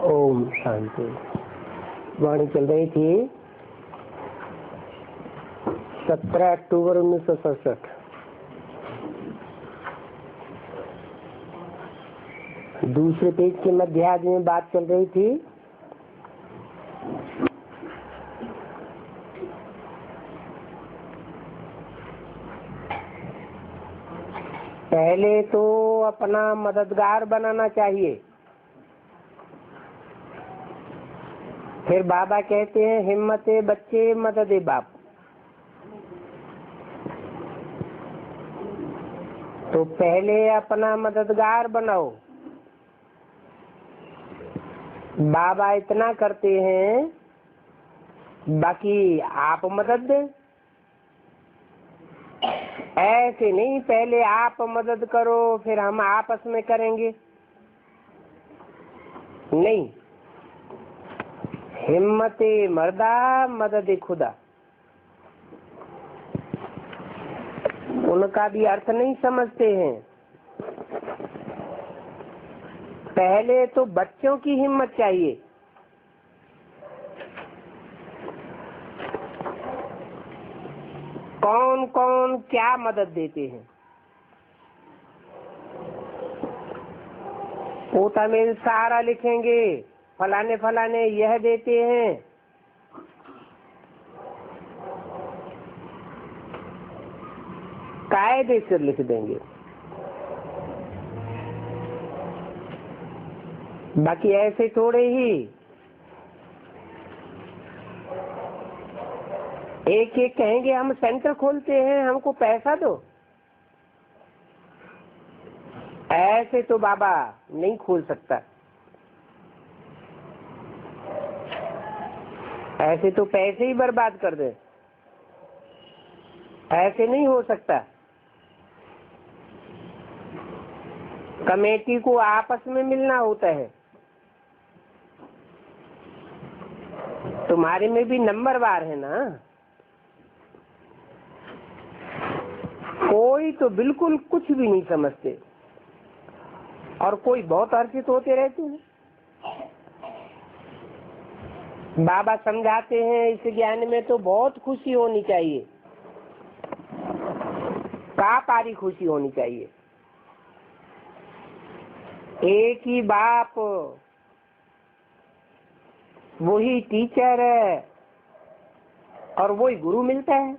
ओम शांति। वाणी चल रही थी 17 अक्टूबर 1967। दूसरे पेज के मध्याह्न में बात चल रही थी पहले तो अपना मददगार बनाना चाहिए। फिर बाबा कहते हैं हिम्मते बच्चे मददे बाप। तो पहले अपना मददगार बनाओ। बाबा इतना करते हैं, बाकी आप मदद दें। ऐसे नहीं पहले आप मदद करो फिर हम आपस में करेंगे, नहीं। हिम्मते मर्दा मदद खुदा, उनका भी अर्थ नहीं समझते हैं। पहले तो बच्चों की हिम्मत चाहिए। कौन कौन क्या मदद देते हैं। पोता में सारा लिखेंगे, फलाने फलाने यह देते हैं। कायदे से लिख देंगे। बाकी ऐसे थोड़े ही एक एक कहेंगे हम सेंटर खोलते हैं, हमको पैसा दो। ऐसे तो बाबा नहीं खोल सकता। ऐसे तो पैसे ही बर्बाद कर दे। ऐसे नहीं हो सकता। कमेटी को आपस में मिलना होता है। तुम्हारे में भी नंबरवार है ना। कोई तो बिल्कुल कुछ भी नहीं समझते और कोई बहुत हर्षित होते रहते हैं। बाबा समझाते हैं इस ज्ञान में तो बहुत खुशी होनी चाहिए, पारी खुशी होनी चाहिए। एक ही बाप, वही टीचर है और वही गुरु मिलता है।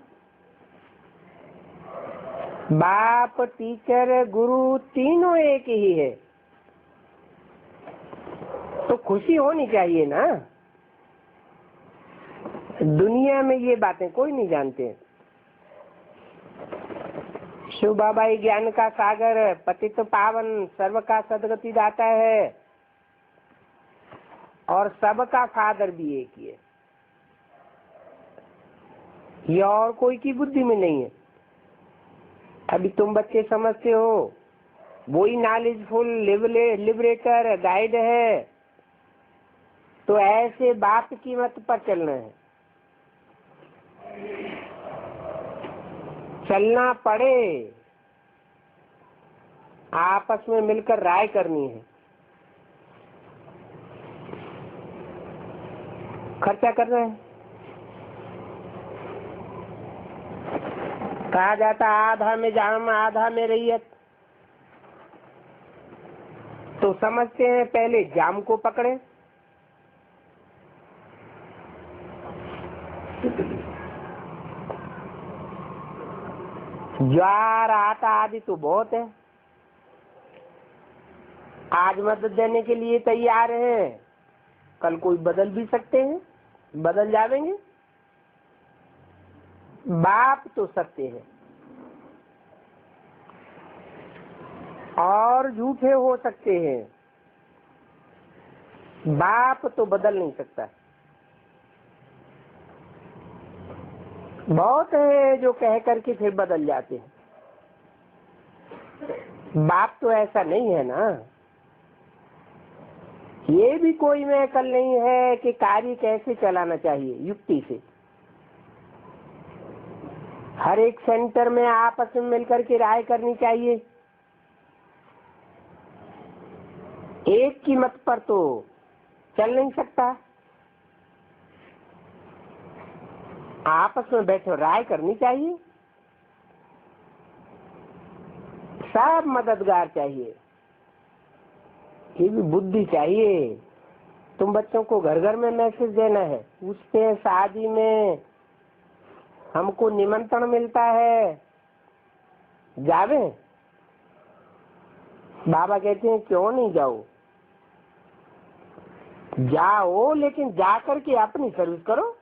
बाप टीचर गुरु तीनों एक ही है, तो खुशी होनी चाहिए ना। दुनिया में ये बातें कोई नहीं जानते। शिव बाबा ही ज्ञान का सागर, पतित पावन, सर्व का सदगति दाता है और सबका फादर भी एक ही है। ये और कोई की बुद्धि में नहीं है। अभी तुम बच्चे समझते हो, वही नॉलेजफुल लिबरेटर गाइड है। तो ऐसे बाप की मत पर चलना है। चलना पड़े, आपस में मिलकर राय करनी है। खर्चा करना है। कहा जाता आधा में जाम आधा में रैयत। तो समझते हैं पहले जाम को पकड़े। ज्वार आटा आदि तो बहुत है, आज मदद देने के लिए तैयार हैं, कल कोई बदल भी सकते हैं, बदल जाएंगे। बाप तो सत्य है और झूठे हो सकते हैं, बाप तो बदल नहीं सकता। बहुत है जो कह करके फिर बदल जाते हैं। बाप तो ऐसा नहीं है ना। ये भी कोई में अकल नहीं है कि कार्य कैसे चलाना चाहिए युक्ति से। हर एक सेंटर में आपस में मिलकर के राय करनी चाहिए। एक की मत पर तो चल नहीं सकता। आपस में बैठो, राय करनी चाहिए, सब मददगार चाहिए, ये भी बुद्धि चाहिए। तुम बच्चों को घर घर में मैसेज देना है, पूछते हैं शादी में हमको निमंत्रण मिलता है, जावे? बाबा कहते हैं क्यों नहीं जाओ, जाओ, लेकिन जा करके अपनी सर्विस करो,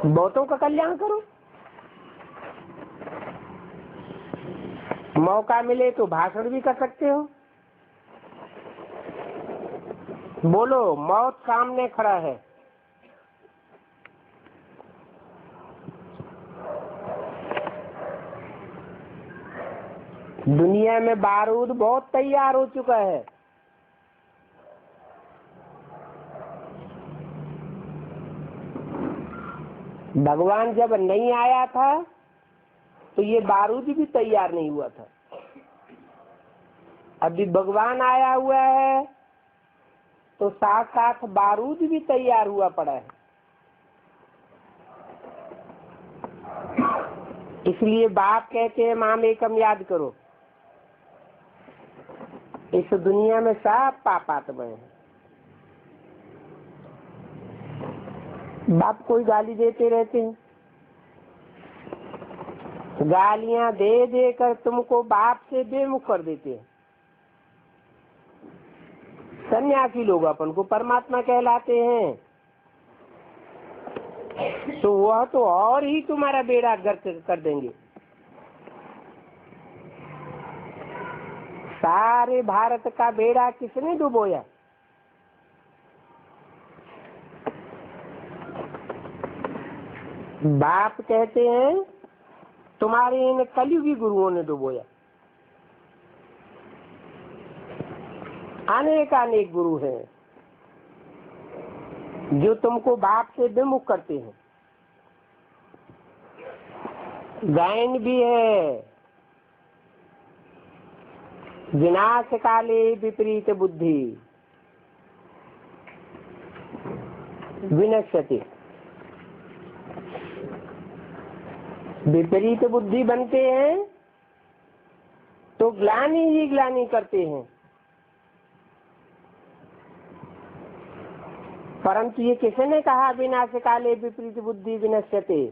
बहुतों का कल्याण करो। मौका मिले तो भाषण भी कर सकते हो, बोलो मौत सामने खड़ा है, दुनिया में बारूद बहुत तैयार हो चुका है, भगवान जब नहीं आया था तो ये बारूद भी तैयार नहीं हुआ था। अभी भगवान आया हुआ है तो साथ साथ बारूद भी तैयार हुआ पड़ा है। इसलिए बाप कहते हैं माम एकम याद करो, इस दुनिया में सब पापात्मा है। बाप कोई गाली देते रहते हैं, गालियां दे दे कर तुमको बाप से बेमुख कर देते हैं। सन्यासी लोग अपन को परमात्मा कहलाते हैं, तो वह तो और ही तुम्हारा बेड़ा गर्क कर देंगे। सारे भारत का बेड़ा किसने डुबोया? बाप कहते हैं तुम्हारे इन कलयुगी गुरुओं ने डुबोया। अनेक अनेक गुरु हैं जो तुमको बाप से विमुख करते हैं। गायन भी है, विनाश काले विपरीत बुद्धि विनश्यति। विपरीत बुद्धि बनते हैं तो ग्लानि ही ग्लानि करते हैं, परंतु ये किसने कहा विनाश काले विपरीत बुद्धि विनश्यते?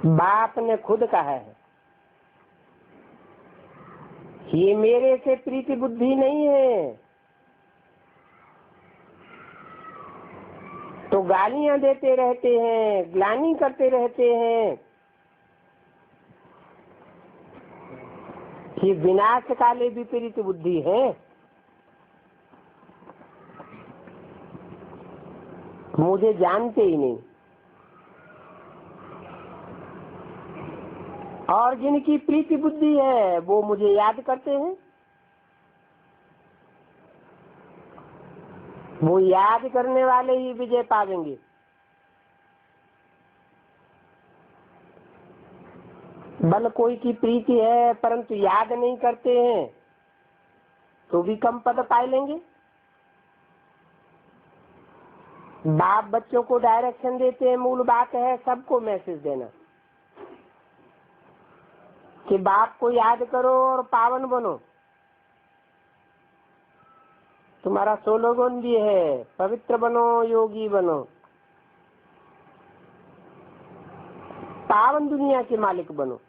बाप ने खुद कहा है। ये मेरे से प्रीति बुद्धि नहीं है, तो गालियां देते रहते हैं, ग्लानि करते रहते हैं। ये विनाश काले विपरीत बुद्धि है। मुझे जानते ही नहीं, और जिनकी प्रीति बुद्धि है वो मुझे याद करते हैं। वो याद करने वाले ही विजय पावेंगे। बल कोई की प्रीति है परंतु याद नहीं करते हैं तो भी कम पद पाए लेंगे। बाप बच्चों को डायरेक्शन देते हैं, मूल बात है सबको मैसेज देना कि बाप को याद करो और पावन बनो। तुम्हारा 16 गुण भी है, पवित्र बनो, योगी बनो, पावन दुनिया के मालिक बनो।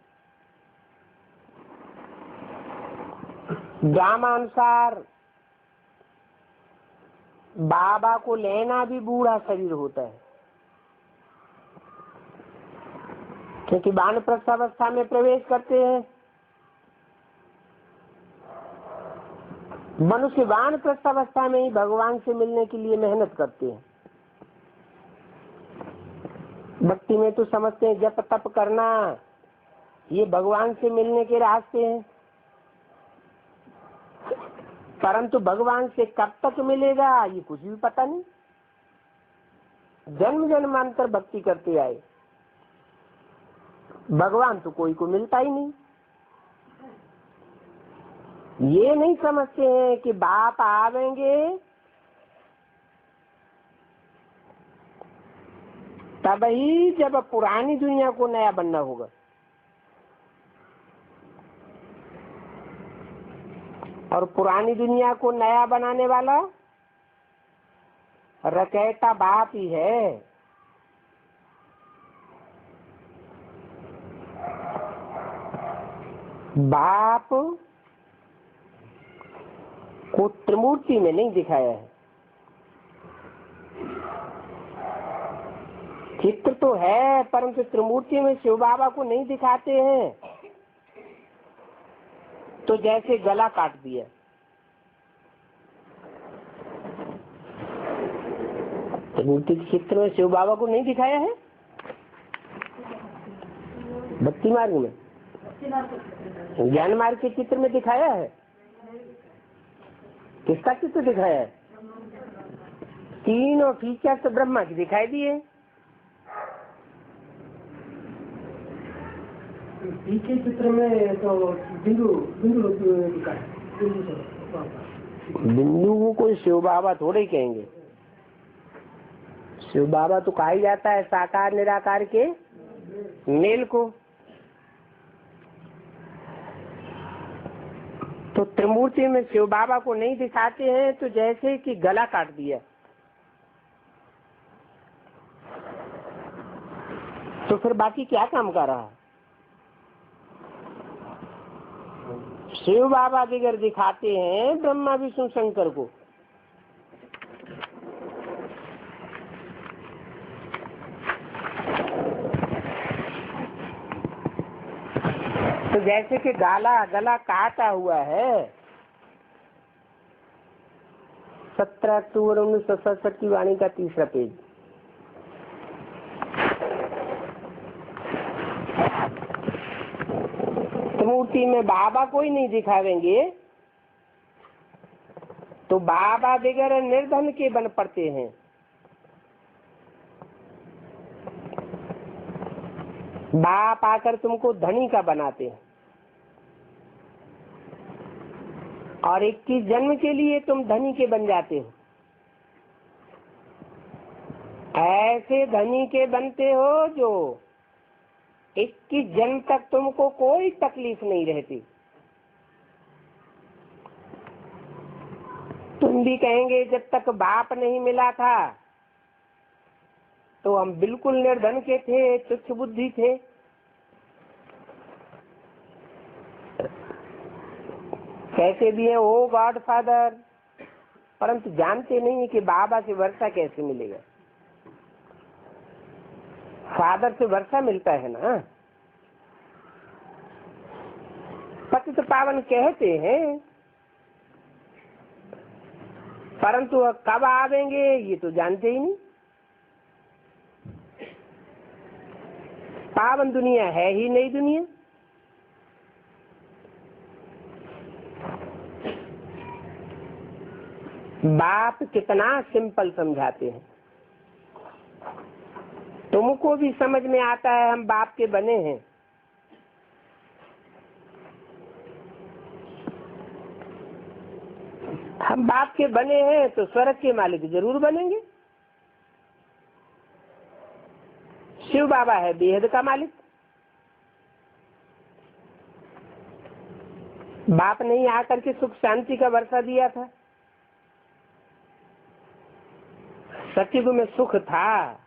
ग्रामानुसार बाबा को लेना भी बूढ़ा शरीर होता है, क्योंकि वानप्रस्थ अवस्था में प्रवेश करते हैं। मनुष्य वानप्रस्थ अवस्था में ही भगवान से मिलने के लिए मेहनत करते हैं। भक्ति में तो समझते हैं जप तप करना ये भगवान से मिलने के रास्ते हैं, परंतु भगवान से कब तक मिलेगा ये कुछ भी पता नहीं। जन्म जन्मांतर भक्ति करते आए, भगवान तो कोई को मिलता ही नहीं। ये नहीं समझते हैं कि बाप आवेंगे तभी जब पुरानी दुनिया को नया बनना होगा। और पुरानी दुनिया को नया बनाने वाला रचयिता बाप ही है। बाप को त्रिमूर्ति में नहीं दिखाया है। चित्र तो है परंतु त्रिमूर्ति में शिव बाबा को नहीं दिखाते हैं। तो जैसे गला काट दिया, त्रिमूर्ति के चित्र में शिव बाबा को नहीं दिखाया है। भक्ति मार्ग में, ज्ञान मार्ग के चित्र में दिखाया है। किसका चित्र दिखाया है? तीनों फीचर्स ब्रह्मा की दिखाई दिए। पीछे चित्र में तो बिंदु को कोई शिव बाबा थोड़े कहेंगे। शिव बाबा तो कहा ही जाता है साकार निराकार के मेल को। तो त्रिमूर्ति में शिव बाबा को नहीं दिखाते हैं। तो जैसे कि गला काट दिया तो फिर बाकी क्या काम कर रहा? शिव बाबा अगर दिखाते हैं ब्रह्मा विष्णु शंकर को, तो जैसे कि गला काटा हुआ है। 17 अक्टूबर 1967 की वाणी का 3रा पेज। त्रिमूर्ति में बाबा कोई नहीं दिखावेंगे तो बाबा बगैर निर्धन के बन पड़ते हैं। बाप आकर तुमको धनी का बनाते हैं और 21 जन्म के लिए तुम धनी के बन जाते हो। ऐसे धनी के बनते हो जो 21 जन्म तक तुमको कोई तकलीफ नहीं रहती। तुम भी कहेंगे जब तक बाप नहीं मिला था तो हम बिल्कुल निर्धन के थे, तुच्छ बुद्धि थे। कैसे भी है ओ गॉड फादर, परंतु जानते नहीं है कि बाबा से वर्षा कैसे मिलेगा। फादर से वर्षा मिलता है ना। पतित पावन कहते हैं परंतु कब आवेंगे ये तो जानते ही नहीं। पावन दुनिया है ही नई दुनिया। बाप कितना सिंपल समझाते हैं। तुमको भी समझ में आता है हम बाप के बने हैं। हम बाप के बने हैं तो स्वर्ग के मालिक जरूर बनेंगे। शिव बाबा है बेहद का मालिक। बाप नहीं आकर के सुख शांति का वर्षा दिया था। सतयुग में सुख था,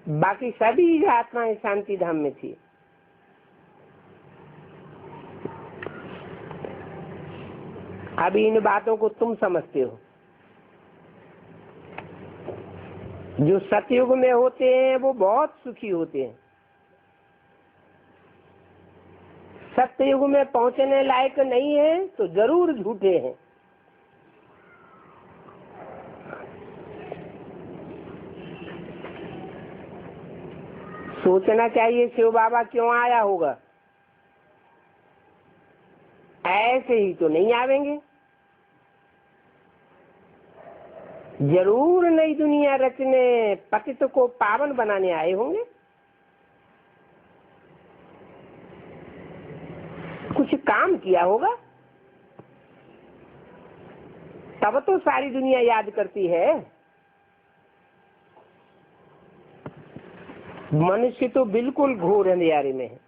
बाकी सभी आत्माएं शांति धाम में थी। अभी इन बातों को तुम समझते हो। जो सतयुग में होते हैं वो बहुत सुखी होते हैं। सतयुग में पहुंचने लायक नहीं है तो जरूर झूठे हैं। सोचना चाहिए शिव बाबा क्यों आया होगा। ऐसे ही तो नहीं आवेंगे, जरूर नई दुनिया रचने, पतित को पावन बनाने आए होंगे। कुछ कुछ काम किया होगा, तब तो सारी दुनिया याद करती है। मनुष्य तो बिल्कुल घोर अंधियारे में है।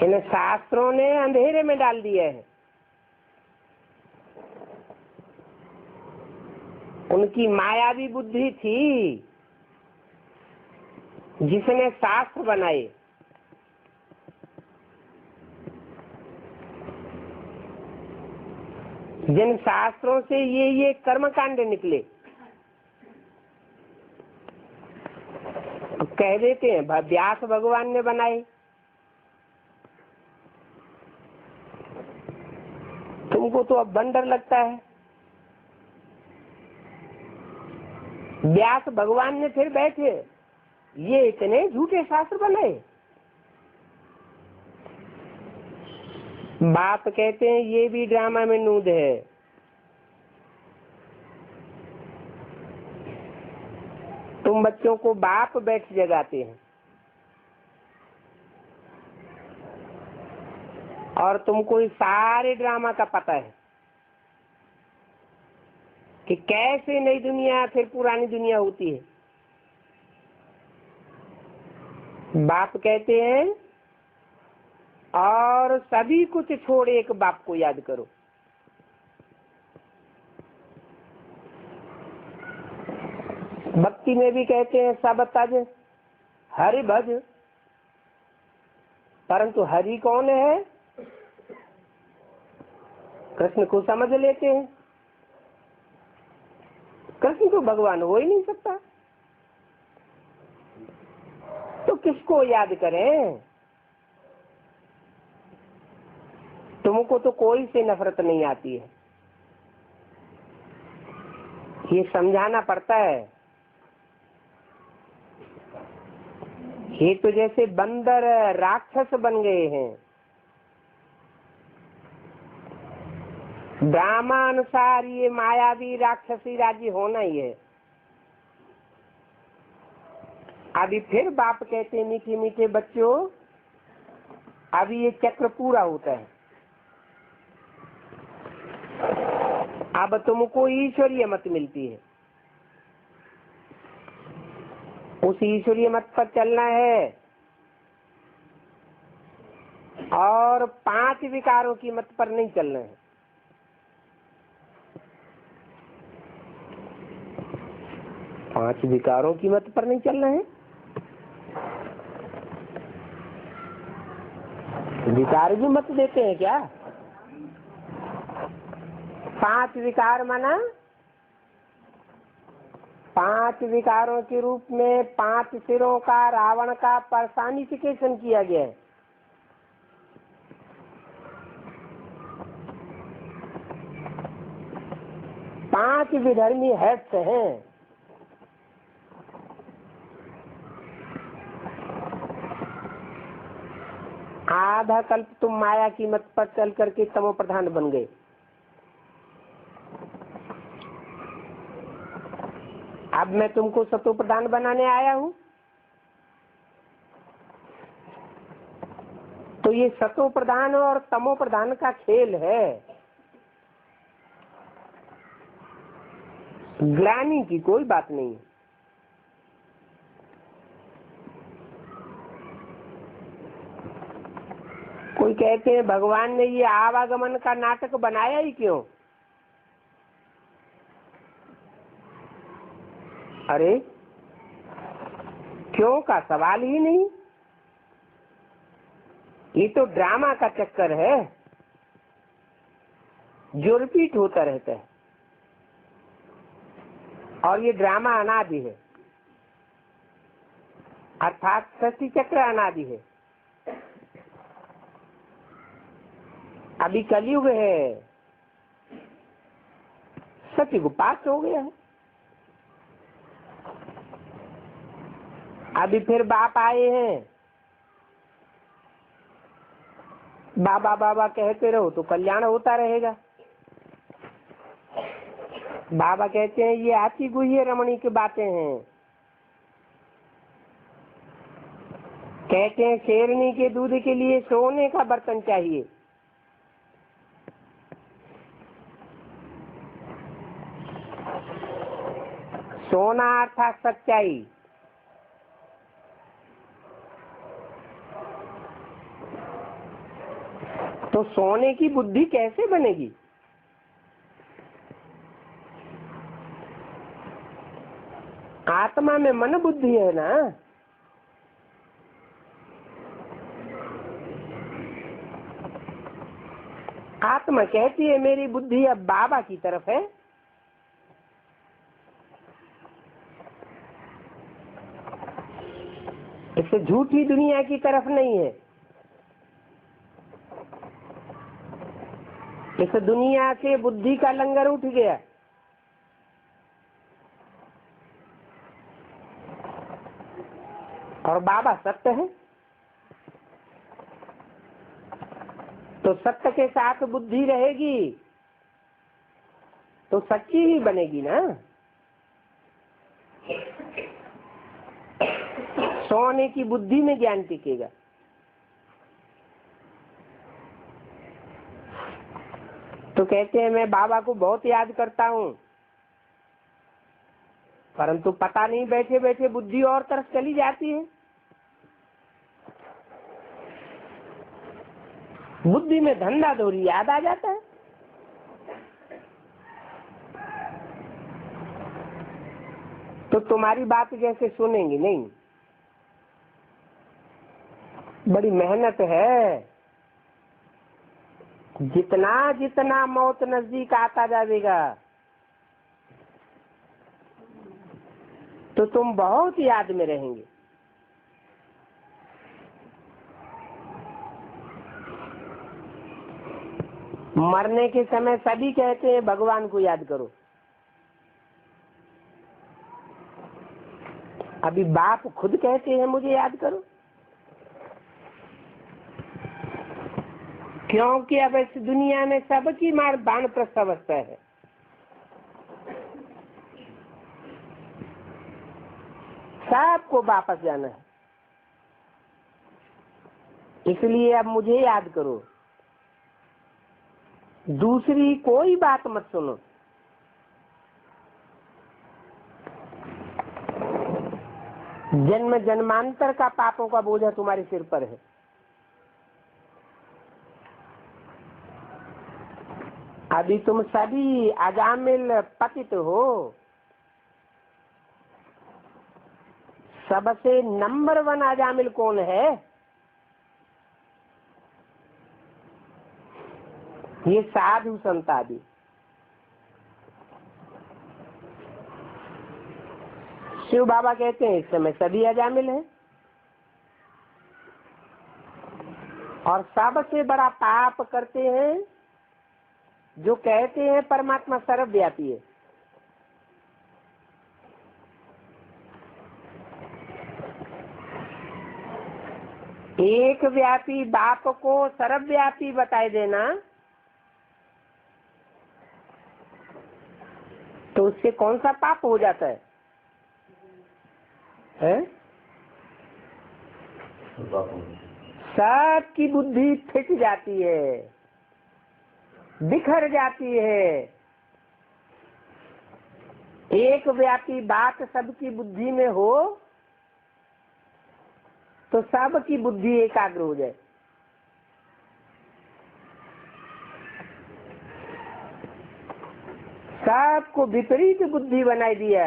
इन शास्त्रों ने अंधेरे में डाल दिया है। उनकी मायावी बुद्धि थी जिसने शास्त्र बनाए। जिन शास्त्रों से ये कर्मकांड निकले, तो कह देते हैं व्यास भगवान ने बनाए। तुमको तो अब बंदर लगता है। व्यास भगवान ने फिर बैठे ये इतने झूठे शास्त्र बनाए। बाप कहते हैं ये भी ड्रामा में नूद है। तुम बच्चों को बाप बैठ जगाते हैं और तुमको इस सारे ड्रामा का पता है कि कैसे नई दुनिया फिर पुरानी दुनिया होती है। बाप कहते हैं और सभी कुछ छोड़ एक बाप को याद करो। भक्ति में भी कहते हैं सब तज हरि भज, परंतु हरि कौन है कृष्ण को समझ लेते हैं। कृष्ण तो भगवान हो ही नहीं सकता, तो किसको याद करें। तुमको तो कोई से नफरत नहीं आती है, ये समझाना पड़ता है। ये तो जैसे बंदर राक्षस बन गए हैं। ड्रामा अनुसार ये मायावी राक्षसी राज्य होना ही है। अभी फिर बाप कहते हैं मीठे मीठे बच्चों, अभी ये चक्र पूरा होता है। अब तुमको ईश्वरीय मत मिलती है, उस ईश्वरीय मत पर चलना है और 5 विकारों की मत पर नहीं चलना है। 5 विकारों की मत पर नहीं चलना है। विकार भी मत देते हैं क्या? 5 विकार माना 5 विकारों के रूप में 5 सिरों का रावण का पर्सनिफिकेशन किया गया है। पांच विधर्मी हेड्स हैं। आधा कल्प तुम माया की मत पर चल करके तमो प्रधान बन गए। अब मैं तुमको सतो प्रधान बनाने आया हूं, तो ये सतो प्रधान और तमो प्रधान का खेल है। ग्लानि की कोई बात नहीं। कोई कहते हैं भगवान ने ये आवागमन का नाटक बनाया ही क्यों? अरे क्यों का सवाल ही नहीं, ये तो ड्रामा का चक्कर है जो रिपीट होता रहता है, और ये ड्रामा अनादि है, अर्थात सृष्टि चक्र अनादि है। अभी कलयुग है, सतयुग पास हो गया है। अभी फिर बाप आए हैं, बाबा बाबा कहते रहो तो कल्याण होता रहेगा। बाबा कहते हैं ये अति गुह्य रमणी की बातें हैं। कहते हैं शेरनी के दूध के लिए सोने का बर्तन चाहिए। सोना अर्थात सच्चाई। तो सोने की बुद्धि कैसे बनेगी? आत्मा में मन बुद्धि है ना। आत्मा कहती है मेरी बुद्धि अब बाबा की तरफ है। इससे झूठी दुनिया की तरफ नहीं है। इस दुनिया से बुद्धि का लंगर उठ गया। और बाबा सत्य है, तो सत्य के साथ बुद्धि रहेगी तो सच्ची ही बनेगी ना। सोने की बुद्धि में ज्ञान टिकेगा। तो कहते हैं मैं बाबा को बहुत याद करता हूँ, परंतु पता नहीं बैठे बैठे बुद्धि और तरफ चली जाती है। बुद्धि में धंधा धोरी याद आ जाता है। तो तुम्हारी बात जैसे सुनेंगी नहीं। बड़ी मेहनत है। जितना जितना मौत नजदीक आता जाएगा तो तुम बहुत याद में रहेंगे। मरने के समय सभी कहते हैं भगवान को याद करो। अभी बाप खुद कहते हैं मुझे याद करो, क्योंकि अब इस दुनिया में सबकी मार वानप्रस्थ अवस्था है। सबको वापस जाना है। इसलिए अब मुझे याद करो, दूसरी कोई बात मत सुनो। जन्म जन्मांतर का पापों का बोझा तुम्हारे सिर पर है। अभी तुम सभी अजामिल पतित हो। सबसे नंबर 1 अजामिल कौन है? ये साधु संत आदि। शिव बाबा कहते हैं इस समय सभी अजामिल हैं। और सबसे बड़ा पाप करते हैं जो कहते हैं परमात्मा सर्वव्यापी है। एक व्यापी बाप को सर्वव्यापी बताए देना तो उससे कौन सा पाप हो जाता है? सबकी बुद्धि फिट जाती है, बिखर जाती है। एक व्यापी बात सबकी बुद्धि में हो तो सबकी बुद्धि एकाग्र हो जाए। सबको विपरीत बुद्धि बनाई दिया।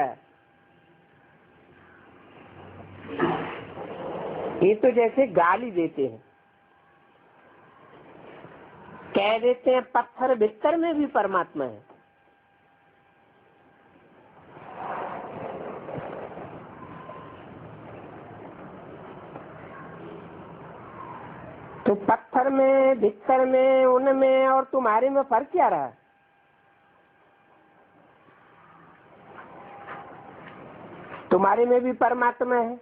ये तो जैसे गाली देते हैं, कह देते हैं पत्थर भीतर में भी परमात्मा है। तो पत्थर में, भीतर में, उनमें और तुम्हारे में फर्क क्या रहा? तुम्हारे में भी परमात्मा है,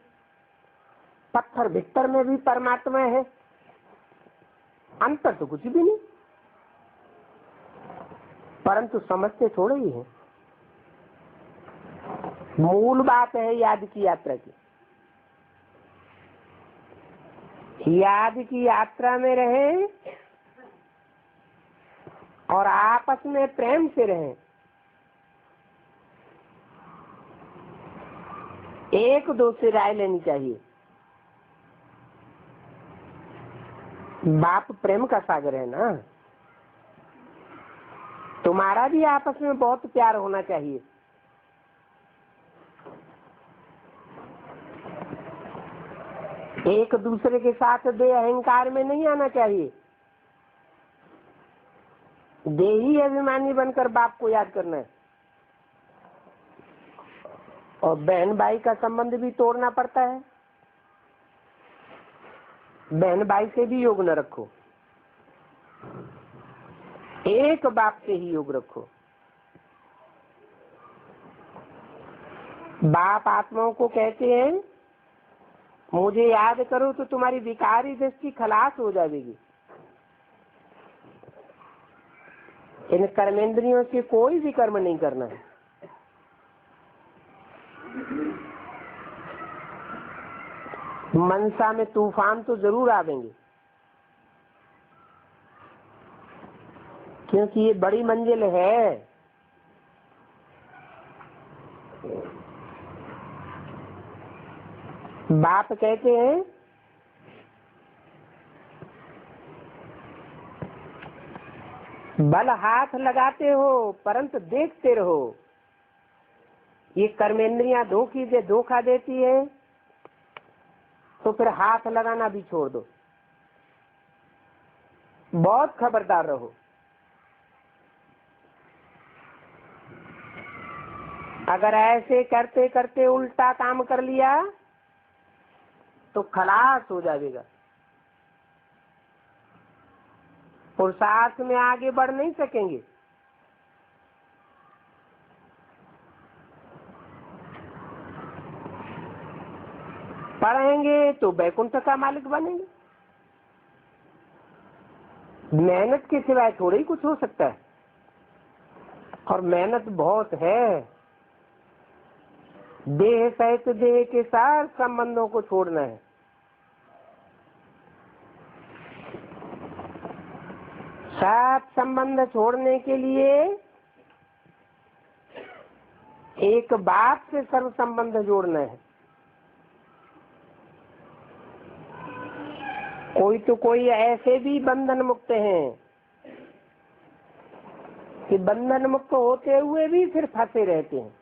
पत्थर भीतर में भी परमात्मा है। अंतर तो कुछ भी नहीं, परंतु समझते थोड़े ही है। मूल बात है याद की यात्रा की। याद की यात्रा में रहें और आपस में प्रेम से रहें। एक दो से राय लेनी चाहिए। बाप प्रेम का सागर है ना, तुम्हारा भी आपस में बहुत प्यार होना चाहिए। एक दूसरे के साथ दे अहंकार में नहीं आना चाहिए। देही अभिमानी बनकर बाप को याद करना है। और बहन भाई का संबंध भी तोड़ना पड़ता है। बहन भाई से भी योग न रखो, एक बाप से ही योग रखो। बाप आत्माओं को कहते हैं मुझे याद करो तो तुम्हारी विकारी दृष्टि खलास हो जाएगी। इन कर्मेंद्रियों से कोई भी कर्म नहीं करना है। मनसा में तूफान तो जरूर आवेंगे, क्योंकि ये बड़ी मंजिल है। बाप कहते हैं बल हाथ लगाते हो परंतु देखते रहो। ये कर्मेंद्रियां धोखा देती है तो फिर हाथ लगाना भी छोड़ दो। बहुत खबरदार रहो। अगर ऐसे करते करते उल्टा काम कर लिया तो खलास हो जाएगा। पुरुषार्थ में आगे बढ़ नहीं सकेंगे। पढ़ेंगे तो बैकुंठ का मालिक बनेंगे। मेहनत के सिवाय थोड़ा ही कुछ हो सकता है, और मेहनत बहुत है। देह सहित देह के साथ संबंधों को छोड़ना है। साथ संबंध छोड़ने के लिए एक बाप से सर्व संबंध जोड़ना है। कोई ऐसे भी बंधन मुक्त हैं कि बंधन मुक्त होते हुए भी फिर फंसे रहते हैं।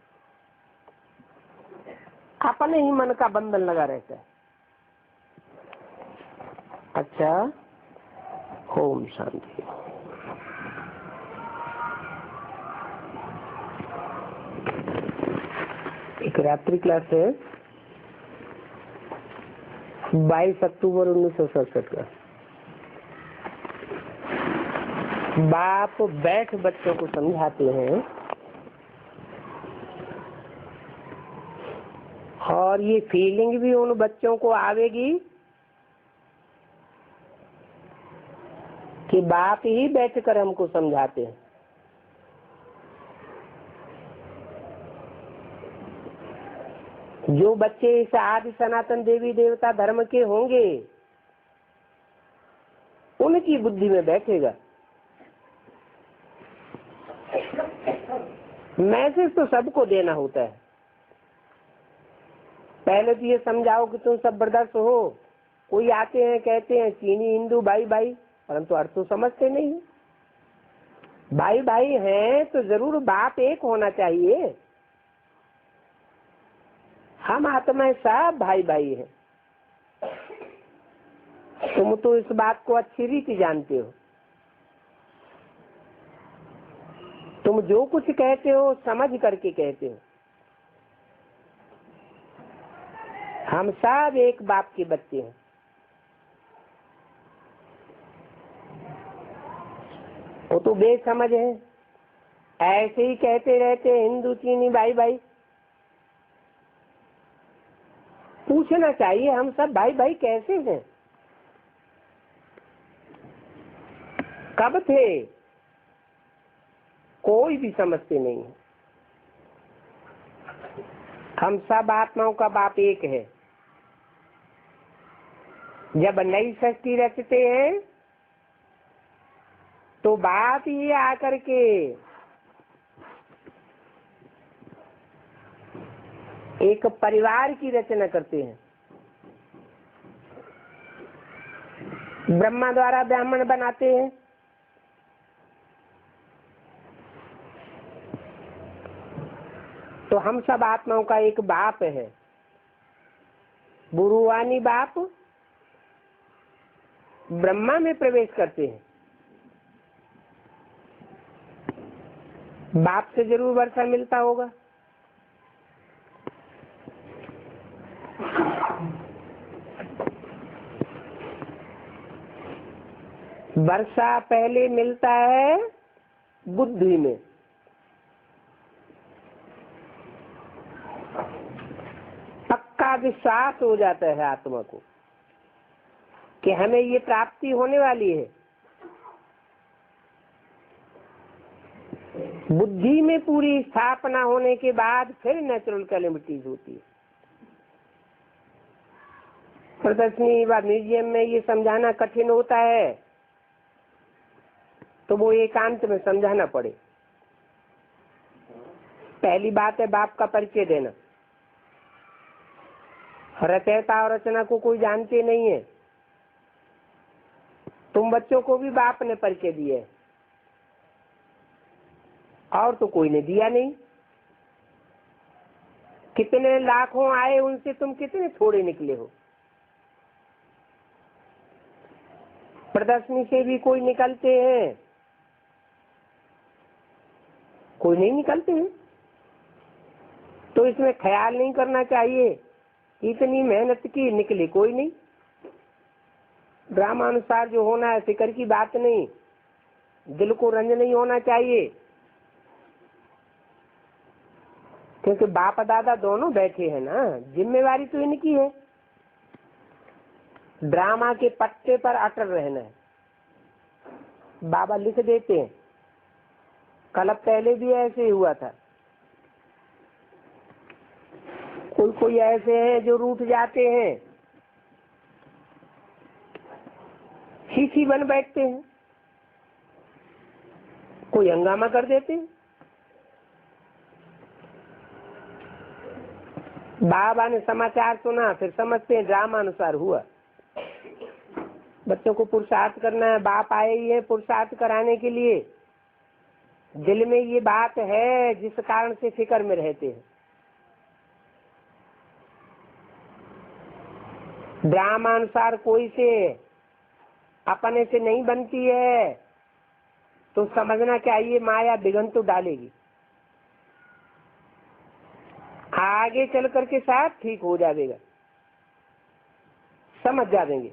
अपने ही मन का बंधन लगा रहता है। अच्छा, ओम शांति। एक रात्रि क्लास है 22 अक्टूबर 1967 का। बाप बैठ बच्चों को समझाते हैं और ये फीलिंग भी उन बच्चों को आवेगी कि बाप ही बैठकर हमको समझाते हैं। जो बच्चे इस आदि सनातन देवी देवता धर्म के होंगे उनकी बुद्धि में बैठेगा। मैसेज तो सबको देना होता है। पहले तो ये समझाओ कि तुम सब बर्दाश्त हो। कोई आते हैं कहते हैं चीनी हिंदू भाई भाई, परंतु अर्थ तो समझते नहीं है। भाई भाई हैं तो जरूर बाप एक होना चाहिए। हम आत्मा सब भाई भाई हैं। तुम तो इस बात को अच्छी रीति जानते हो। तुम जो कुछ कहते हो समझ करके कहते हो। हम सब एक बाप के बच्चे हैं। वो तो बेसमझ है, ऐसे ही कहते रहते हिंदू चीनी भाई भाई। पूछना चाहिए हम सब भाई भाई कैसे हैं, कब थे? कोई भी समझते नहीं है। हम सब आत्माओं का बाप एक है। जब नई सृष्टि रचते हैं तो बाप ये आकर के एक परिवार की रचना करते हैं। ब्रह्मा द्वारा ब्राह्मण बनाते हैं, तो हम सब आत्माओं का एक बाप है। बुरुवानी बाप ब्रह्मा में प्रवेश करते हैं। बाप से जरूर वर्षा मिलता होगा। वर्षा पहले मिलता है बुद्धि में, पक्का विश्वास हो जाता है आत्मा को कि हमें ये प्राप्ति होने वाली है। बुद्धि में पूरी स्थापना होने के बाद फिर नेचुरल कैलेमिटीज होती है। प्रदर्शनी व म्यूजियम में ये समझाना कठिन होता है, तो वो एकांत में समझाना पड़े। पहली बात है बाप का परिचय देना। रचयिता और रचना को कोई जानते नहीं है। तुम बच्चों को भी बाप ने परिचय दिया है, और तो कोई ने दिया नहीं। कितने लाखों आए, उनसे तुम कितने थोड़े निकले हो। प्रदर्शनी से भी कोई निकलते हैं, कोई नहीं निकलते हैं। तो इसमें ख्याल नहीं करना चाहिए इतनी मेहनत की, निकले कोई नहीं। ड्रामानुसार जो होना है फिक्र की बात नहीं, दिल को रंज नहीं होना चाहिए, क्योंकि बाप दादा दोनों बैठे हैं ना, जिम्मेवारी तो इनकी है। ड्रामा के पट्टे पर अटल रहना है। बाबा लिख देते हैं, कल पहले भी ऐसे ही हुआ था। कोई कोई ऐसे हैं जो रूठ जाते हैं, खींची बन बैठते हैं, कोई हंगामा कर देते हैं। बाबा ने समाचार सुना, फिर समझते हैं ड्रामा अनुसार हुआ। बच्चों को पुरुषार्थ करना है, बाप आए ही है पुरुषार्थ कराने के लिए। दिल में ये बात है जिस कारण से फिक्र में रहते हैं। ड्रामा अनुसार कोई से अपने से नहीं बनती है, तो समझना चाहिए माया बिघन तो डालेगी। आगे चल करके साथ ठीक हो जाएगा, समझ जाएंगे।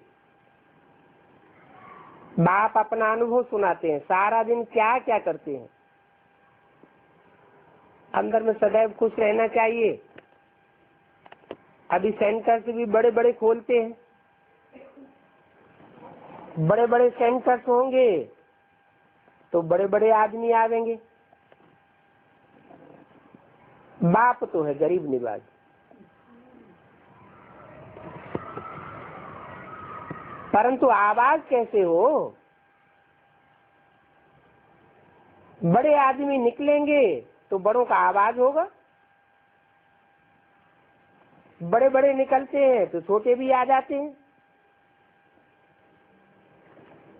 बाप अपना अनुभव सुनाते हैं, सारा दिन क्या क्या करते हैं। अंदर में सदैव खुश रहना चाहिए। अभी सेंटर्स भी बड़े बड़े खोलते हैं, बड़े बड़े सेंटर्स होंगे तो बड़े बड़े आदमी आवेंगे। बाप तो है गरीब निवाज। परंतु आवाज कैसे हो? बड़े आदमी निकलेंगे तो बड़ों का आवाज होगा, बड़े बड़े निकलते हैं तो छोटे भी आ जाते हैं।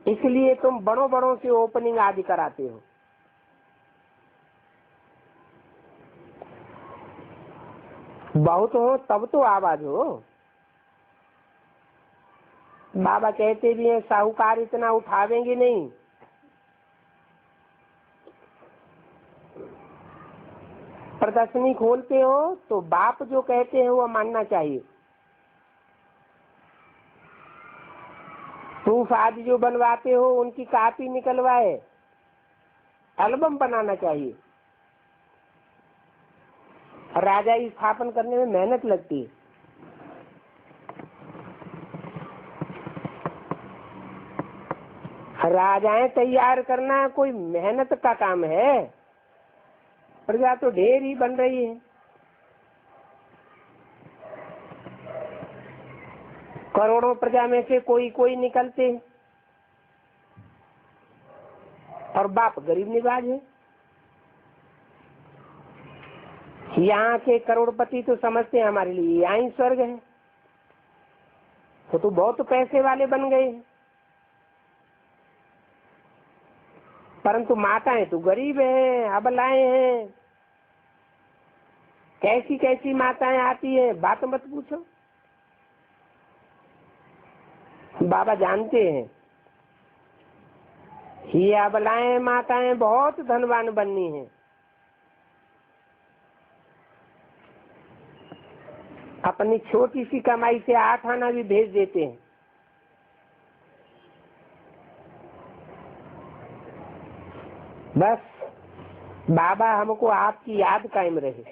इसलिए तुम बड़ों बड़ों से ओपनिंग आदि कराते हो। बहुत हो तब तो आवाज हो। बाबा कहते भी हैं साहूकार इतना उठावेंगे नहीं। प्रदर्शनी खोलते हो तो बाप जो कहते हैं वो मानना चाहिए। प्रूफ आदि जो बनवाते हो उनकी कॉपी निकलवाए, एल्बम बनाना चाहिए। राजा स्थापन करने में मेहनत लगती है। राजाएं तैयार करना कोई मेहनत का काम है? प्रजा तो ढेर ही बन रही है। करोड़ों प्रजा में से कोई कोई निकलते हैं, और बाप गरीब निवाज है। यहाँ के करोड़पति तो समझते हैं हमारे लिए यहाँ ही स्वर्ग है, तो बहुत पैसे वाले बन गए, परंतु माताएं तो गरीब हैं, अबलाएं हैं। कैसी कैसी माताएं आती हैं, बात मत पूछो। बाबा जानते हैं ये अबलाएं माताएं बहुत धनवान बननी हैं। अपनी छोटी सी कमाई से 8 आना भी भेज देते हैं। बस बाबा हमको आपकी याद कायम रहे,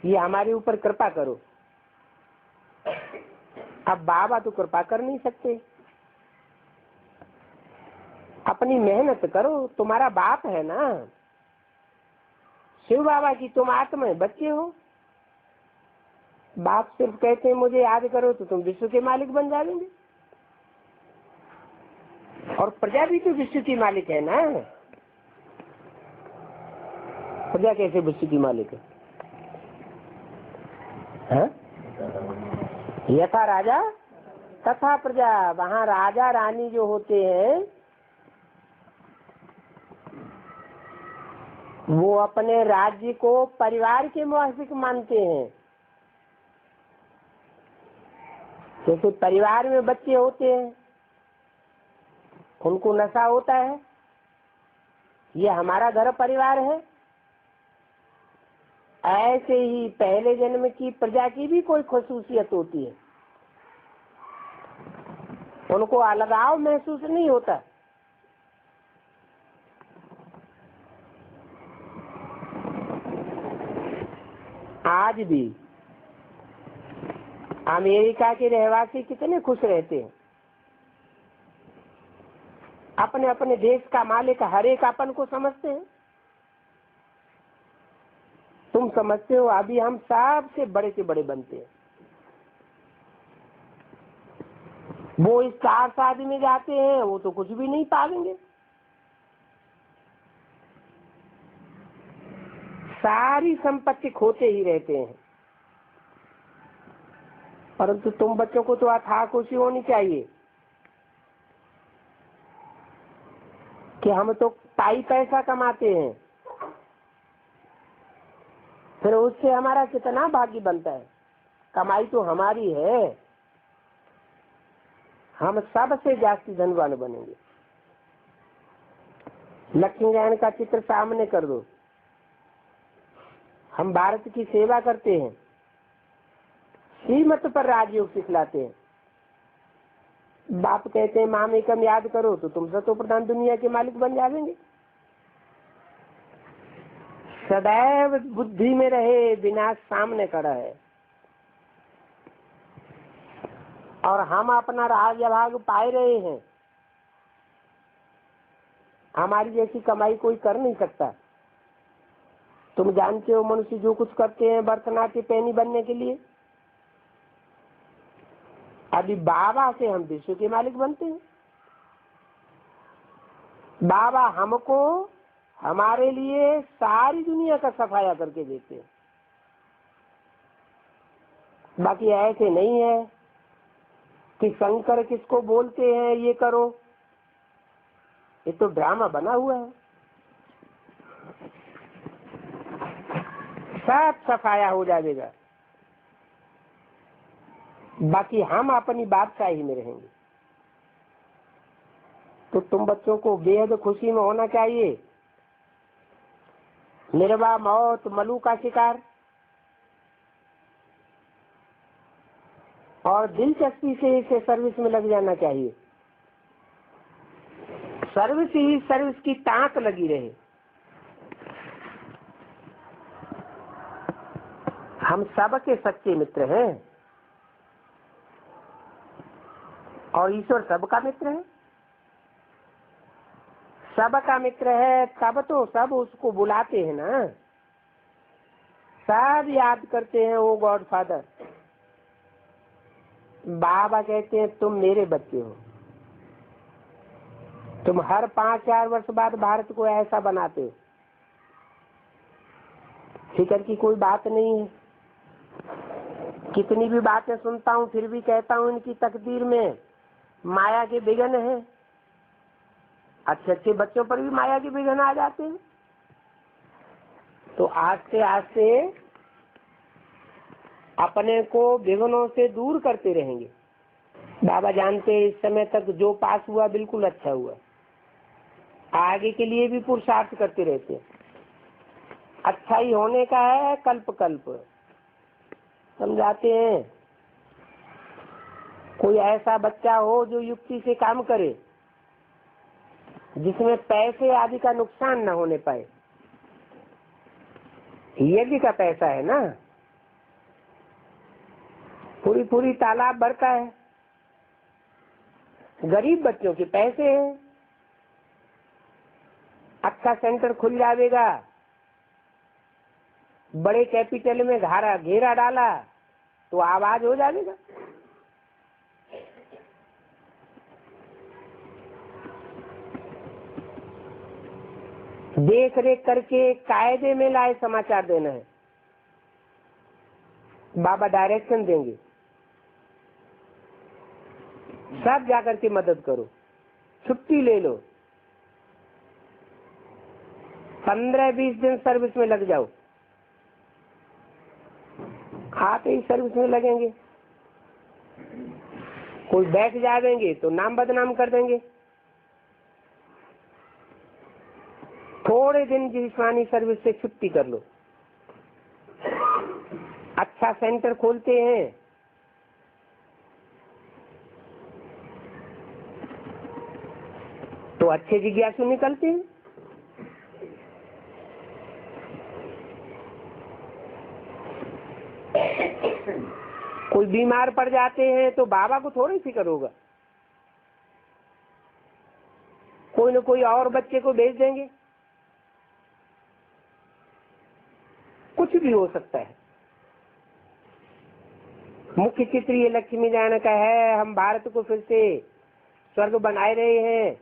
ये हमारे ऊपर कृपा करो। अब बाबा तो कृपा कर नहीं सकते, अपनी मेहनत करो, तुम्हारा बाप है ना शिव बाबा की, तुम आत्मा बच्चे हो। बाप सिर्फ कहते हैं मुझे याद करो तो तुम विश्व के मालिक बन जाएंगे, और प्रजा भी तो विश्व की मालिक है ना। प्रजा कैसे विश्व की मालिक है? यथा राजा तथा प्रजा। वहाँ राजा रानी जो होते हैं वो अपने राज्य को परिवार के मुआफिक मानते हैं। जैसे परिवार में बच्चे होते हैं, उनको नशा होता है, ये हमारा घर परिवार है। ऐसे ही पहले जन्म की प्रजा की भी कोई खसूसियत होती है, उनको अलगाव महसूस नहीं होता। आज भी अमेरिका के रहवासी कितने खुश रहते हैं, अपने अपने देश का मालिक हर एक अपन को समझते हैं। तुम समझते हो अभी हम सबसे बड़े से बड़े बनते हैं। वो इस 4 शादी में जाते हैं, वो तो कुछ भी नहीं पालेंगे। सारी संपत्ति खोते ही रहते हैं, परंतु तुम बच्चों को तो अथाह खुशी होनी चाहिए कि हम तो पाई पैसा कमाते हैं, फिर उससे हमारा कितना भाग्य बनता है। कमाई तो हमारी है, हम सबसे जास्ती धनवान बनेंगे। लक्ष्मी नारायण का चित्र सामने कर दो। हम भारत की सेवा करते हैं, श्रीमत पर राजयोग सिखलाते हैं। बाप कहते हैं मामेकम याद करो तो तुम सतो प्रधान दुनिया के मालिक बन जाएंगे। सदैव बुद्धि में रहे, विनाश सामने खड़ा है, और हम अपना राजभाग पाए रहे हैं। हमारी जैसी कमाई कोई कर नहीं सकता। तुम जानते हो मनुष्य जो कुछ करते हैं भरतनाट्य पैनी बनने के लिए, अभी बाबा से हम विश्व के मालिक बनते हैं। बाबा हमको हमारे लिए सारी दुनिया का सफाया करके देते हैं। बाकी ऐसे नहीं है कि शंकर किसको बोलते हैं ये करो, ये तो ड्रामा बना हुआ है। सब सफाया हो जाएगा, बाकी हम अपनी बादशाही में रहेंगे। तो तुम बच्चों को बेहद खुशी में होना चाहिए। निर्वाह मौत मलू का शिकार, और दिलचस्पी से इसे सर्विस में लग जाना चाहिए। सर्विस ही सर्विस की ताक लगी रहे। हम सबके सच्चे मित्र हैं, और ईश्वर सबका मित्र है। सबका मित्र है तब तो सब उसको बुलाते हैं ना, सब याद करते हैं ओ गॉड फादर। बाबा कहते हैं तुम मेरे बच्चे हो, तुम हर 5-4 वर्ष बाद भारत को ऐसा बनाते हो, फिक्र की कोई बात नहीं है। कितनी भी बातें सुनता हूँ फिर भी कहता हूँ इनकी तकदीर में माया के विघ्न है। अच्छे अच्छे बच्चों पर भी माया के विघ्न आ जाते हैं। तो आस्ते आस्ते अपने को विघ्नों से दूर करते रहेंगे। बाबा जानते इस समय तक जो पास हुआ बिल्कुल अच्छा हुआ, आगे के लिए भी पुरुषार्थ करते रहते हैं। अच्छा ही होने का है, कल्प कल्प समझाते हैं। कोई ऐसा बच्चा हो जो युक्ति से काम करे, जिसमें पैसे आदि का नुकसान न होने पाए। यज्ञ का पैसा है ना, पूरी पूरी तालाब भरता है, गरीब बच्चों के पैसे हैं। अच्छा सेंटर खुल जाएगा, बड़े कैपिटल में घेरा डाला तो आवाज हो जाएगा। देख रेख करके कायदे में लाए समाचार देना है। बाबा डायरेक्शन देंगे, सब जाकर के मदद करो, छुट्टी ले लो, 15-20 दिन सर्विस में लग जाओ। आते ही सर्विस में लगेंगे, कोई बैठ जाएंगे तो नाम बदनाम कर देंगे। थोड़े दिन जिस्मानी सर्विस से छुट्टी कर लो। अच्छा सेंटर खोलते हैं, तो अच्छे जिज्ञासु निकलते हैं। कोई बीमार पड़ जाते हैं तो बाबा को थोड़ी फिक्र होगा, कोई न कोई और बच्चे को भेज देंगे। कुछ भी हो सकता है। मुख्य चित्र ये लक्ष्मी नारायण का है। हम भारत को फिर से स्वर्ग बनाए रहे हैं।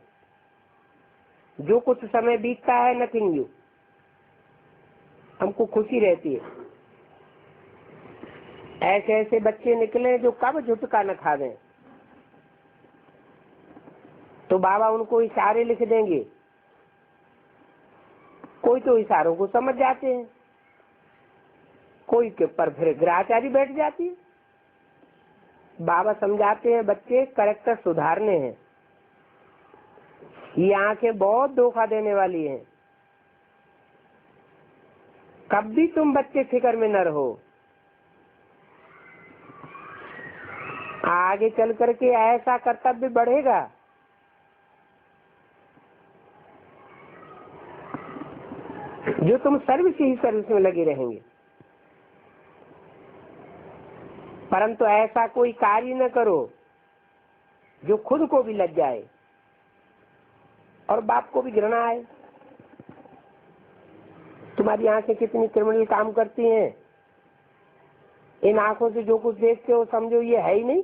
जो कुछ समय बीतता है नथिंग यू, हमको खुशी रहती है। ऐसे ऐसे बच्चे निकले जो कब झुटका न खा दें, तो बाबा उनको इशारे लिख देंगे। कोई तो इशारों को समझ जाते हैं, कोई के पर फिर ग्राचारी बैठ जाती है। बाबा समझाते हैं बच्चे कैरेक्टर सुधारने हैं। ये आंखें बहुत धोखा देने वाली हैं। कभी तुम बच्चे फिक्र में न रहो, आगे चल करके ऐसा कर्तव्य बढ़ेगा। जो तुम सर्विस में लगे रहेंगे। परंतु ऐसा कोई कार्य न करो जो खुद को भी लग जाए और बाप को भी घृणा आए। तुम्हारी आंखें कितनी क्रिमिनल काम करती हैं। इन आंखों से जो कुछ देखते हो समझो ये है ही नहीं।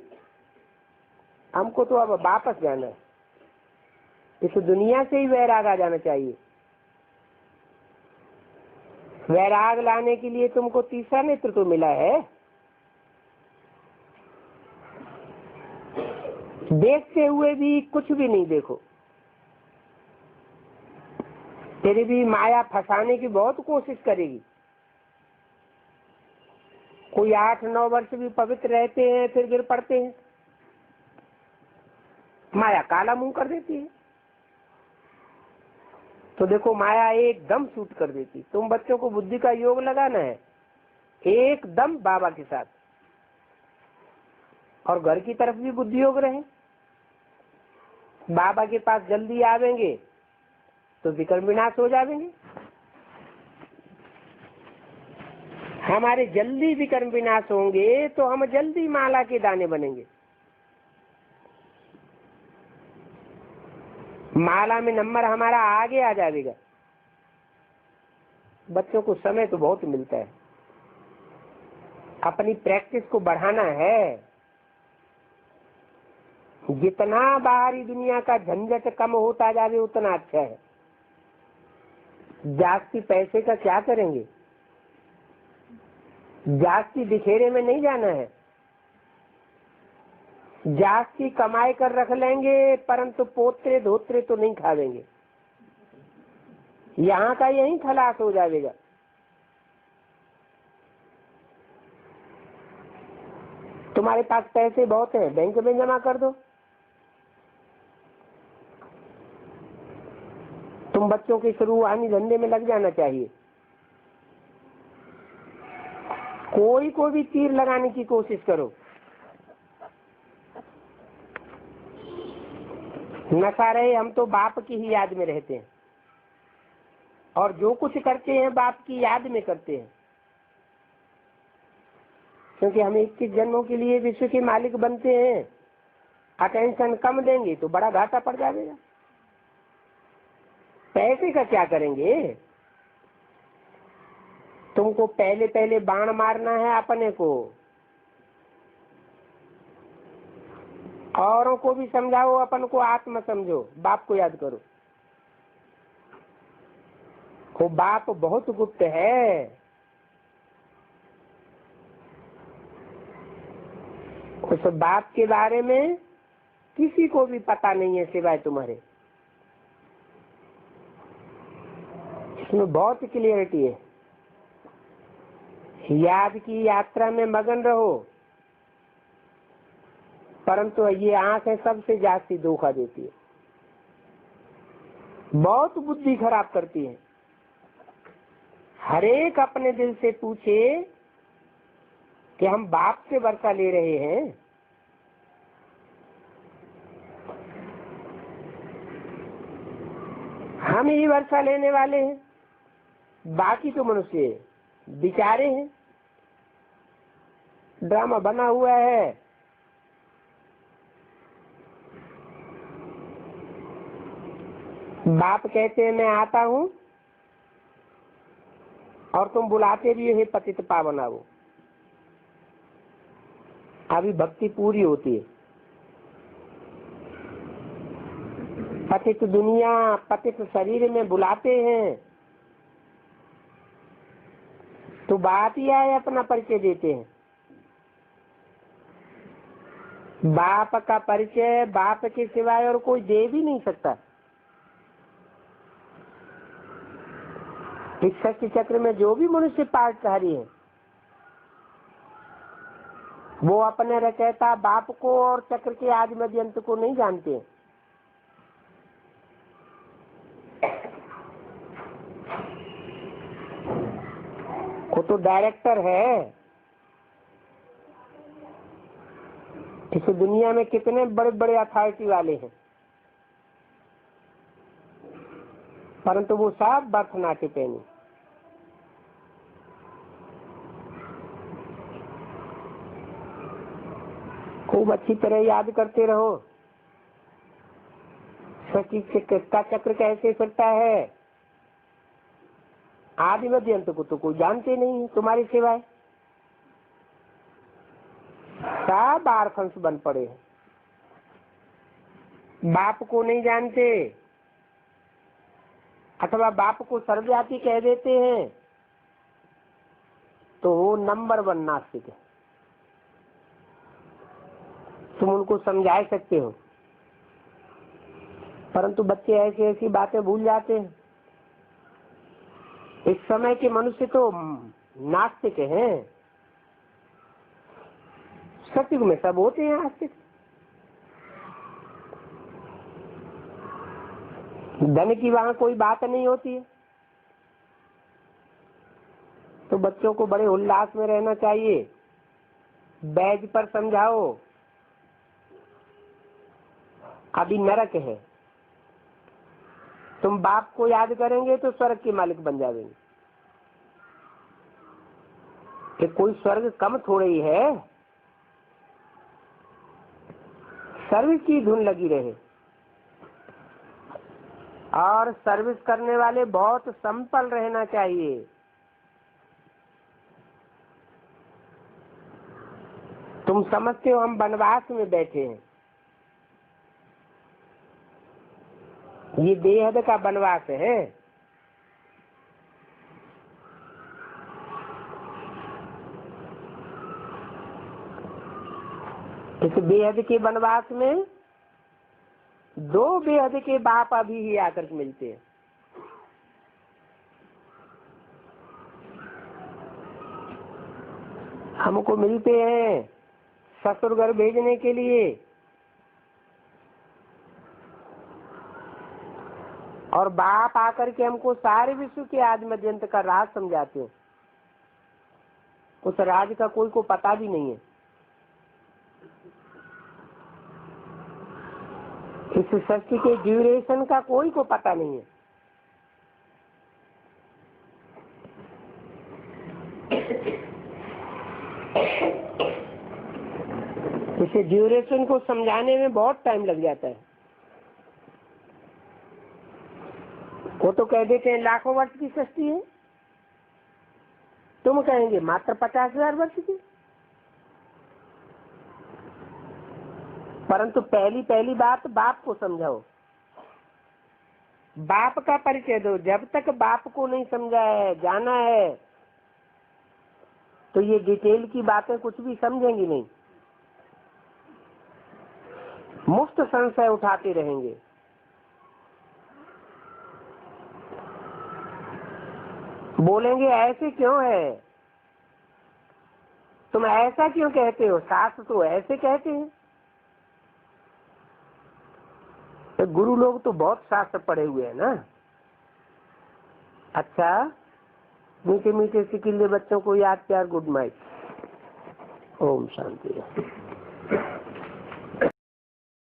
हमको तो अब वापस जाना है। इस दुनिया से ही वैराग आ जाना चाहिए। वैराग लाने के लिए तुमको तीसरा नेत्र तो मिला है। देखते हुए भी कुछ भी नहीं देखो। तेरी भी माया फंसाने की बहुत कोशिश करेगी। कोई 8-9 वर्ष भी पवित्र रहते हैं फिर गिर पड़ते हैं। माया काला मुंह कर देती है। तो देखो माया एकदम सूट कर देती। तुम बच्चों को बुद्धि का योग लगाना है एकदम बाबा के साथ, और घर की तरफ भी बुद्धि योग रहे। बाबा के पास जल्दी आवेंगे तो विकर्म विनाश हो जाएंगे। हमारे जल्दी विकर्म विनाश होंगे तो हम जल्दी माला के दाने बनेंगे। माला में नंबर हमारा आगे आ जाएगा। बच्चों को समय तो बहुत मिलता है, अपनी प्रैक्टिस को बढ़ाना है। जितना बाहरी दुनिया का झंझट कम होता जावे उतना अच्छा है। जास्ती पैसे का क्या करेंगे? जास्ती बिखेरे में नहीं जाना है। जास्ती कमाई कर रख लेंगे परंतु पोत्रे धोत्रे तो नहीं खावेंगे। यहाँ का यही खलास हो जाएगा। तुम्हारे पास पैसे बहुत हैं, बैंक में जमा कर दो। तुम बच्चों के शुरुआती धंधे में लग जाना चाहिए। कोई को भी तीर लगाने की कोशिश करो। नशा रहे, हम तो बाप की ही याद में रहते हैं और जो कुछ करते हैं बाप की याद में करते हैं, क्योंकि हम 21 जन्मों के लिए विश्व के मालिक बनते हैं। अटेंशन कम देंगे तो बड़ा घाटा पड़ जाएगा। पैसे का क्या करेंगे? तुमको पहले पहले बाण मारना है अपने को, औरों को भी समझाओ, अपन को आत्मा समझो, बाप को याद करो। वो बाप बहुत गुप्त है। उस बाप के बारे में किसी को भी पता नहीं है सिवाय तुम्हारे। इसमें बहुत क्लियरिटी है। याद की यात्रा में मगन रहो, परंतु ये आंखें सबसे जास्ती धोखा देती है, बहुत बुद्धि खराब करती है। हरेक अपने दिल से पूछे कि हम बाप से वर्षा ले रहे हैं। हम ही वर्षा लेने वाले हैं, बाकी तो मनुष्य बेचारे हैं। ड्रामा बना हुआ है। बाप कहते हैं मैं आता हूं और तुम बुलाते भी हे पतित पावन आओ। अभी भक्ति पूरी होती है। पतित दुनिया पतित शरीर में बुलाते हैं तो बात ही आए अपना परिचय देते हैं। बाप का परिचय बाप के सिवाय और कोई दे भी नहीं सकता। इस शक्ति चक्र में जो भी मनुष्य पाठधारी है वो अपने रचयिता बाप को और चक्र के आदि मध्य अंत को नहीं जानते। वो तो डायरेक्टर है। इस दुनिया में कितने बड़े बड़े अथॉरिटी वाले हैं, परंतु वो सब बर्थ नाटे पहने। खूब अच्छी तरह याद करते रहो सची का चक्र कैसे फिरता है। आदि मध्य अंत को तो कोई जानते नहीं है तुम्हारे सिवाय। सब आर्खंस बन पड़े हैं, बाप को नहीं जानते अथवा बाप को सर्वव्यापी कह देते हैं तो वो नंबर 1 नास्तिक है। तुम उनको समझा सकते हो, परंतु बच्चे ऐसी ऐसी बातें भूल जाते हैं। इस समय के मनुष्य तो नास्तिक हैं। सत्युग में सब होते हैं आस्तिक। धन की वहां कोई बात नहीं होती है। तो बच्चों को बड़े उल्लास में रहना चाहिए। बैज पर समझाओ अभी नरक है, तुम बाप को याद करेंगे तो स्वर्ग के मालिक बन जाएंगे। कि कोई स्वर्ग कम थोड़े ही है। सर्विस की धुन लगी रहे और सर्विस करने वाले बहुत संपल रहना चाहिए। तुम समझते हो हम वनवास में बैठे हैं, ये बेहद का वनवास है। इस बेहद के वनवास में दो बेहद के बाप अभी ही आकर के मिलते हैं। हमको मिलते हैं ससुर घर भेजने के लिए, और बाप आकर के हमको सारे विश्व के आदि मध्यंत का राज समझाते हैं। उस राज का कोई को पता भी नहीं है। इस सृष्टि के ड्यूरेशन का कोई को पता नहीं है। इसे ड्यूरेशन को समझाने में बहुत टाइम लग जाता है। वो तो कह देते हैं लाखों वर्ष की सृष्टि है, तुम कहेंगे मात्र 50,000 वर्ष की। परंतु पहली बात बाप को समझाओ, बाप का परिचय दो। जब तक बाप को नहीं समझा है, जाना है, तो ये डिटेल की बातें कुछ भी समझेंगी नहीं, मुफ्त संशय उठाते रहेंगे। बोलेंगे ऐसे क्यों है, तुम ऐसा क्यों कहते हो, शास्त्र तो ऐसे कहते हैं। तो गुरु लोग तो बहुत शास्त्र पढ़े हुए हैं ना। अच्छा, मीठे मीठे सिकिल्ले बच्चों को याद प्यार, गुड नाइट, ओम शांति।